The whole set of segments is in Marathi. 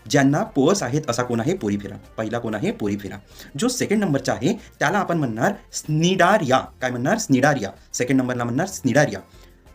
ज्यांना पोअर्स आहेत असा कोण आहे पोरीफेरा. पहिला कोण आहे पोरीफेरा. जो सेकंड नंबरचा आहे त्याला आपण म्हणणार स्निडारिया. काय म्हणणार स्निडारिया. सेकंड नंबरला म्हणणार स्निडारिया.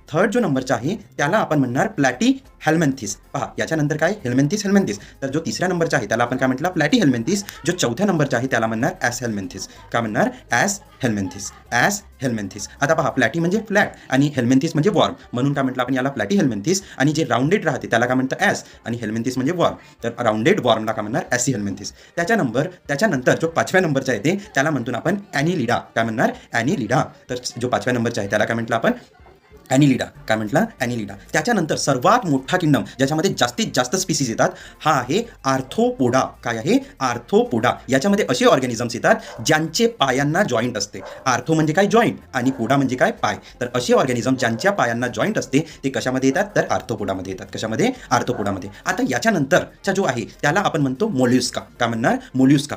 थर्ड जो नंबरचा आहे त्याला आपण म्हणणार प्लॅटी हेल्मेंथिस. पहा याच्यानंतर काय हेल्मेंथिस हेल्मेंथिस. तर जो तिसऱ्या नंबरचा आहे त्याला आपण काय म्हटलं प्लॅटी हेल्मेंथिस. जो चौथ्या नंबरचा आहे त्याला म्हणणार ॲस हेल्मेंथिस. काय म्हणणार ॲस हेल्मेंथिस. As helminthes. आता पहा प्लॅटी म्हणजे फ्लॅट आणि हेल्मेंथिस म्हणजे वॉर्म, म्हणून काय म्हटलं आपण याला प्लॅटी हेल्मेंथिस. आणि जे राऊंडेड राहते त्याला काय म्हणतं ॲस आणि हेल्मेंथिस म्हणजे वॉर्म. तर राऊंडेड वॉर्मला काय म्हणणार ॲसी हेल्मेंथिस. त्याच्यानंतर जो पाचव्या नंबरचा आहे त्याला म्हणतो आपण ॲनिलिडा. काय म्हणणार ॲनिलिडा. तर जो पाचव्या नंबरचा आहे त्याला काय म्हटलं आपण ॲनिलिडा. काय म्हटलं ॲनिलिडा. त्याच्यानंतर सर्वात मोठा किंगडम ज्याच्यामध्ये जास्तीत जास्त स्पीसीज येतात हा आहे आर्थ्रोपोडा. काय आहे आर्थ्रोपोडा. याच्यामध्ये असे ऑर्गॅनिझम्स येतात ज्यांचे पायांना जॉईंट असते. आर्थो म्हणजे काय जॉईंट आणि पोडा म्हणजे काय पाय. तर असे ऑर्गॅनिझम ज्यांच्या पायांना जॉईंट असते ते कशामध्ये येतात तर आर्थ्रोपोडामध्ये येतात. कशामध्ये आर्थ्रोपोडामध्ये. आता याच्यानंतरचा जो आहे त्याला आपण म्हणतो मोल्युस्का. काय म्हणणार मोल्युस्का.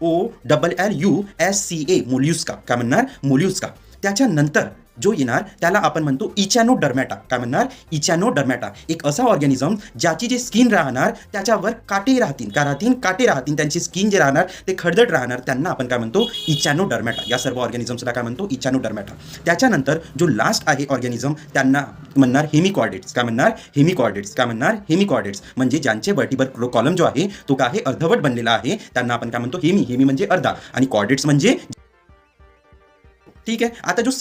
MOLLUSCA मोल्युस्का. काय म्हणणार मोल्युस्का. त्याच्यानंतर जो येणार त्याला आपण म्हणतो इचॅनोडर्मॅटा. काय म्हणणार इचॅनोडर्मॅटा. एक असा ऑर्गॅनिझम ज्याची जी स्किन राहणार त्याच्यावर काटे राहतील. काय राहतील काटे राहतील. त्यांची स्किन जे राहणार ते खडदड राहणार. त्यांना आपण काय म्हणतो इचॅनोडर्मॅटा. या सर्व ऑर्गॅनिझम्सला काय म्हणतो इचॅनोडर्मॅटा. त्याच्यानंतर जो लास्ट आहे ऑर्गॅनिझम त्यांना म्हणणार हेमिकॉर्डेट्स. काय म्हणणार हेमिकॉर्डेट्स. काय म्हणणार हेमिकॉर्डेट्स. म्हणजे ज्यांचे वर्टिब्रल कॉलम जो आहे तो काय आहे अर्धवट बनलेला आहे त्यांना आपण काय म्हणतो हेमी म्हणजे अर्धा आणि कॉर्डेट्स म्हणजे. ठीक आहे. आता जो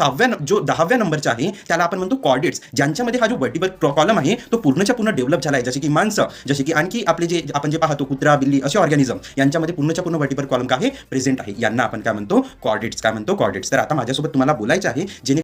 10व्या नंबरचा आहे त्याला आपण म्हणतो कॉर्डेट्स. ज्यांच्यामध्ये हा जो वर्टिब्रल कॉलम आहे तो पूर्णच्या पूर्ण डेव्हलप झाला आहे. जसे की माणसं, जसे की आणखी आपले जे आपण जे पाहतो कुत्रा बिल्ली असे ऑर्गॅनिझम यांच्यामध्ये पूर्णच्या पूर्ण वर्टिब्रल कॉलम काय आहे प्रेझेंट आहे. यांना आपण काय म्हणतो कॉर्डेट्स. काय म्हणतो कॉर्डेट्स. तर आता माझ्यासोबत तुम्हाला बोलायचं आहे जेणे